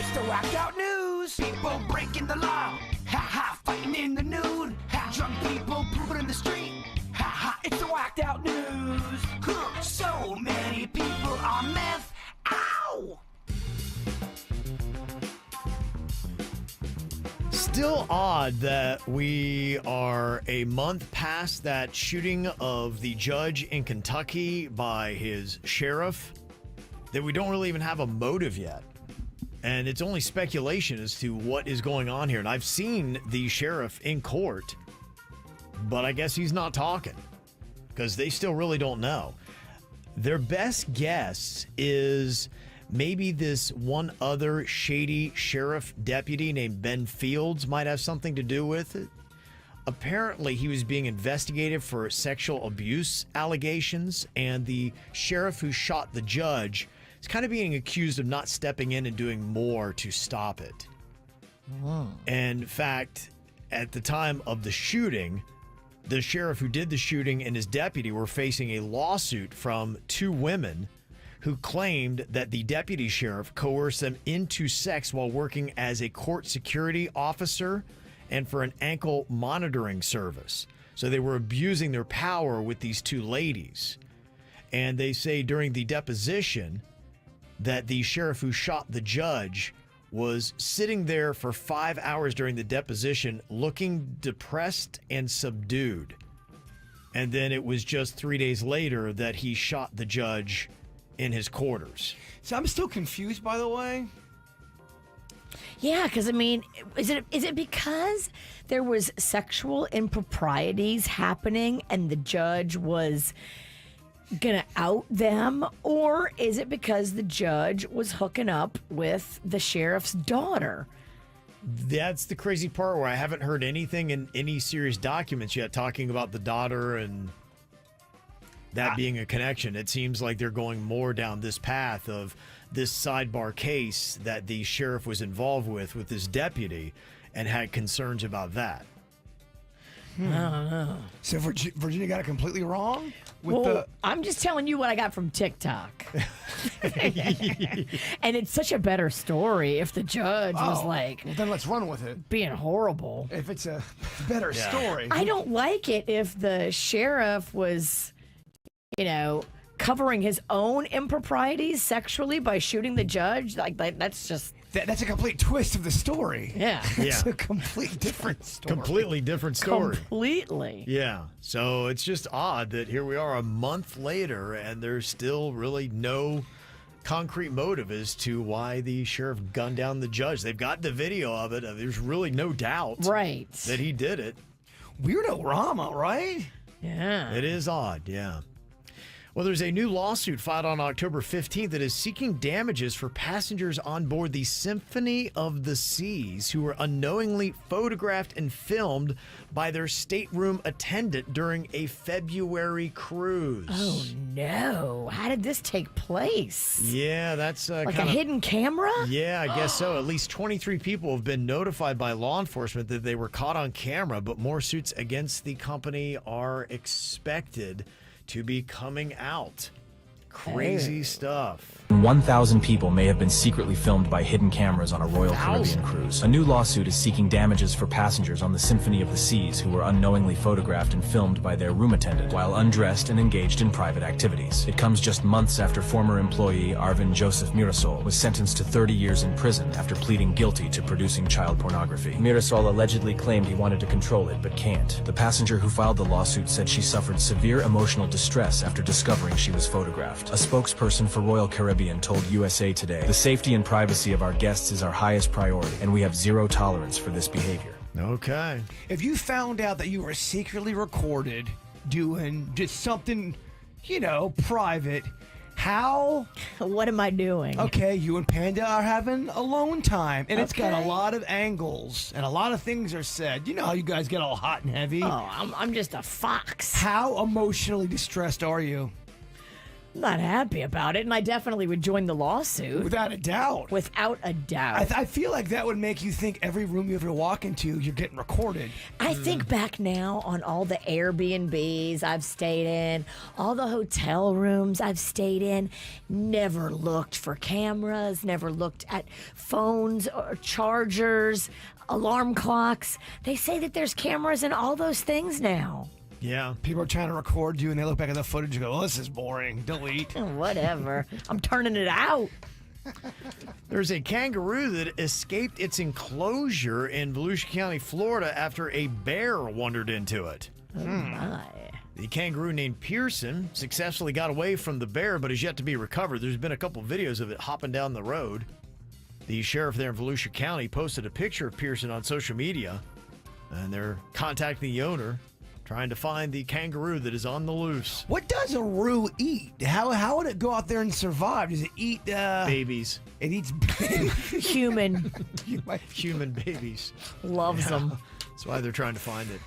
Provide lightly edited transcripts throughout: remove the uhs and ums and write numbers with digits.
It's the whacked out news. People breaking the law. Ha ha, fighting in the nude. Ha, drunk people pooping in the street. Ha ha, it's the whacked out news. Huh, so many people on meth. Ow! Still odd that we are a month past that shooting of the judge in Kentucky by his sheriff, that we don't really even have a motive yet. And it's only speculation as to what is going on here. And I've seen the sheriff in court, but I guess he's not talking because they still really don't know. Their best guess is maybe this one other shady sheriff deputy named Ben Fields might have something to do with it. Apparently, he was being investigated for sexual abuse allegations, and the sheriff who shot the judge is kind of being accused of not stepping in and doing more to stop it. And in fact, at the time of the shooting, the sheriff who did the shooting and his deputy were facing a lawsuit from two women who claimed that the deputy sheriff coerced them into sex while working as a court security officer and for an ankle monitoring service. So they were abusing their power with these two ladies. And they say during the deposition that the sheriff who shot the judge was sitting there for 5 hours during the deposition looking depressed and subdued. And then it was just 3 days later that he shot the judge in his quarters. So I'm still confused, by the way. Yeah, because I mean, is it because there was sexual improprieties happening and the judge was gonna out them, or is it because the judge was hooking up with the sheriff's daughter? That's the crazy part where I haven't heard anything in any serious documents yet talking about the daughter and that being a connection. It seems like they're going more down this path of this sidebar case that the sheriff was involved with this deputy and had concerns about that. I don't know. So Virginia got it completely wrong? I'm just telling you what I got from TikTok. And it's such a better story if the judge was like, well, then let's run with it. being horrible. If it's a better story. I don't like it if the sheriff was, covering his own improprieties sexually by shooting the judge. Like that's just... That's a complete twist of the story. Yeah. It's a complete different story. Completely different story. Completely. Yeah. So it's just odd that here we are a month later and there's still really no concrete motive as to why the sheriff gunned down the judge. They've got the video of it. There's really no doubt that he did it. Weirdo-rama, right? Yeah. It is odd, yeah. Well, there's a new lawsuit filed on October 15th that is seeking damages for passengers on board the Symphony of the Seas who were unknowingly photographed and filmed by their stateroom attendant during a February cruise. Oh, no. How did this take place? Yeah, that's like a hidden camera? Yeah, I guess so. At least 23 people have been notified by law enforcement that they were caught on camera, but more suits against the company are expected to be coming out. Crazy stuff. 1,000 people may have been secretly filmed by hidden cameras on a Royal Caribbean cruise. A new lawsuit is seeking damages for passengers on the Symphony of the Seas who were unknowingly photographed and filmed by their room attendant while undressed and engaged in private activities. It comes just months after former employee Arvin Joseph Mirasol was sentenced to 30 years in prison after pleading guilty to producing child pornography. Mirasol allegedly claimed he wanted to control it but can't. The passenger who filed the lawsuit said she suffered severe emotional distress after discovering she was photographed. A spokesperson for Royal Caribbean told USA Today, "The safety and privacy of our guests is our highest priority, and we have zero tolerance for this behavior." Okay. If you found out that you were secretly recorded doing just something, private, how? What am I doing? Okay, you and Panda are having alone time, and it's got a lot of angles, and a lot of things are said. You know how you guys get all hot and heavy. Oh, I'm just a fox. How emotionally distressed are you? I'm not happy about it, and I definitely would join the lawsuit. Without a doubt. Without a doubt. I feel like that would make you think every room you ever walk into, you're getting recorded. I think back now on all the Airbnbs I've stayed in, all the hotel rooms I've stayed in, never looked for cameras, never looked at phones or chargers, alarm clocks. They say that there's cameras in all those things now. Yeah. People are trying to record you, and they look back at the footage and go, "Oh, this is boring. Delete." Whatever. I'm turning it out. There's a kangaroo that escaped its enclosure in Volusia County, Florida, after a bear wandered into it. Oh, my. The kangaroo named Pearson successfully got away from the bear, but is yet to be recovered. There's been a couple videos of it hopping down the road. The sheriff there in Volusia County posted a picture of Pearson on social media, and they're contacting the owner, trying to find the kangaroo that is on the loose. What does a roo eat? How would it go out there and survive? Does it eat Babies. It eats Human. Human babies. Loves them. That's why they're trying to find it.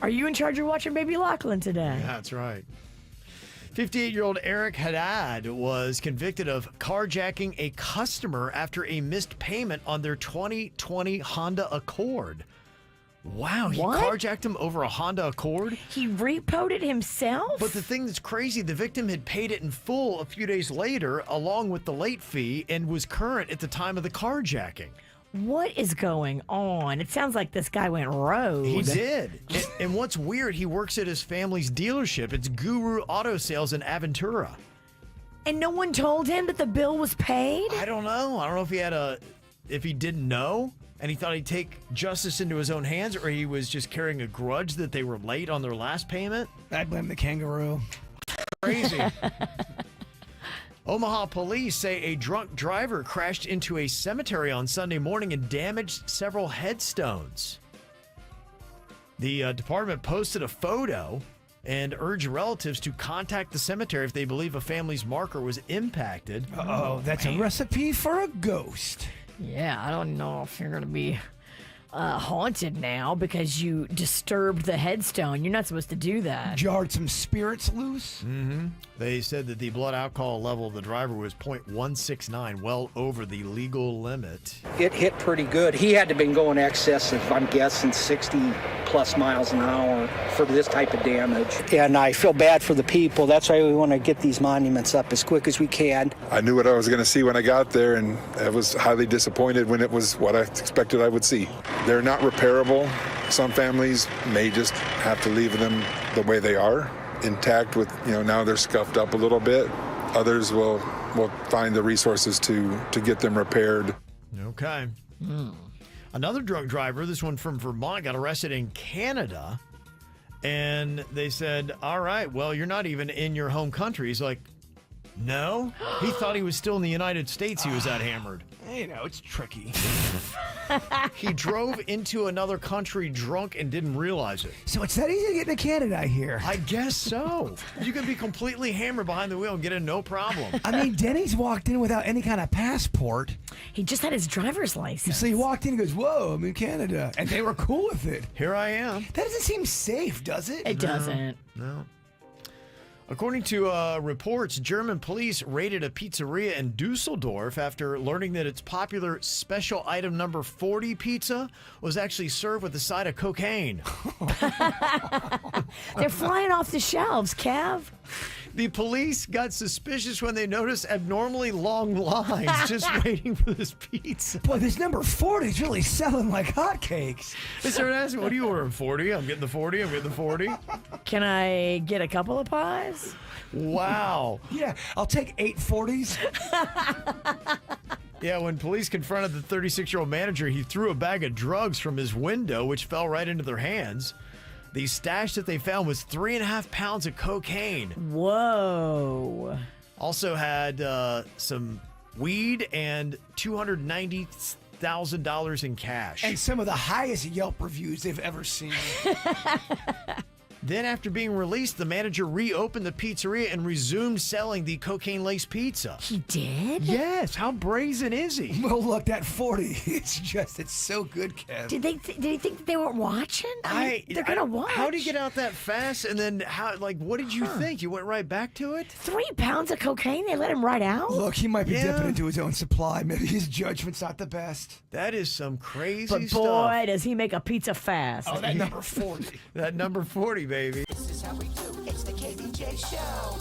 Are you in charge of watching Baby Lachlan today? That's right. 58-year-old Eric Haddad was convicted of carjacking a customer after a missed payment on their 2020 Honda Accord. Wow, he What? carjacked him over a Honda Accord? He repoed it himself? But the thing that's crazy, the victim had paid it in full a few days later, along with the late fee, and was current at the time of the carjacking. What is going on? It sounds like this guy went rogue. He did. And what's weird, he works at his family's dealership. It's Guru Auto Sales in Aventura. And no one told him that the bill was paid? I don't know. I don't know if he didn't know and he thought he'd take justice into his own hands, or he was just carrying a grudge that they were late on their last payment. I blame the kangaroo. Crazy. Omaha police say a drunk driver crashed into a cemetery on Sunday morning and damaged several headstones. The department posted a photo and urged relatives to contact the cemetery if they believe a family's marker was impacted. Oh, that's a recipe for a ghost. Yeah, I don't know if you're going to be haunted now because you disturbed the headstone. You're not supposed to do that. Jarred some spirits loose. They said that the blood alcohol level of the driver was .169, well over the legal limit. It hit pretty good. He had to have been going excess of, I'm guessing, 60 plus miles an hour for this type of damage. And I feel bad for the people. That's why we want to get these monuments up as quick as we can. I knew what I was going to see when I got there, and I was highly disappointed when it was what I expected I would see. They're not repairable. Some families may just have to leave them the way they are, intact with, now they're scuffed up a little bit. Others will find the resources to get them repaired. Okay. Another drunk driver, this one from Vermont, got arrested in Canada. And they said, all right, well, you're not even in your home country. He's like, no. He thought he was still in the United States. He was that hammered. It's tricky. He drove into another country drunk and didn't realize it. So it's that easy to get into Canada, I hear. I guess so. You can be completely hammered behind the wheel and get in no problem. I mean, Denny's walked in without any kind of passport. He just had his driver's license. So he walked in and goes, whoa, I'm in Canada. And they were cool with it. Here I am. That doesn't seem safe, does it? It doesn't. No. According to reports, German police raided a pizzeria in Dusseldorf after learning that its popular special item number 40 pizza was actually served with a side of cocaine. They're flying off the shelves, Cav. The police got suspicious when they noticed abnormally long lines just waiting for this pizza. Boy, this number 40 is really selling like hotcakes. They started asking, what are you ordering, 40? I'm getting the 40, I'm getting the 40. Can I get a couple of pies? Wow. Yeah, I'll take 8 40s. Yeah, when police confronted the 36-year-old manager, he threw a bag of drugs from his window, which fell right into their hands. The stash that they found was 3.5 pounds of cocaine. Whoa. Also had some weed and $290,000 in cash. And some of the highest Yelp reviews they've ever seen. Then, after being released, the manager reopened the pizzeria and resumed selling the cocaine-laced pizza. He did? Yes. How brazen is he? Well, look, that 40. It's so good, Kev. Did he think that they weren't watching? I mean, they're gonna watch. How did he get out that fast? And then what did you think? You went right back to it? 3 pounds of cocaine? They let him right out? Look, he might be Yeah. dipping into his own supply. Maybe his judgment's not the best. That is some crazy But boy, stuff. does he make a pizza fast. Oh, that number 40. That number 40, baby. This is how we do. It's the KBJ Show.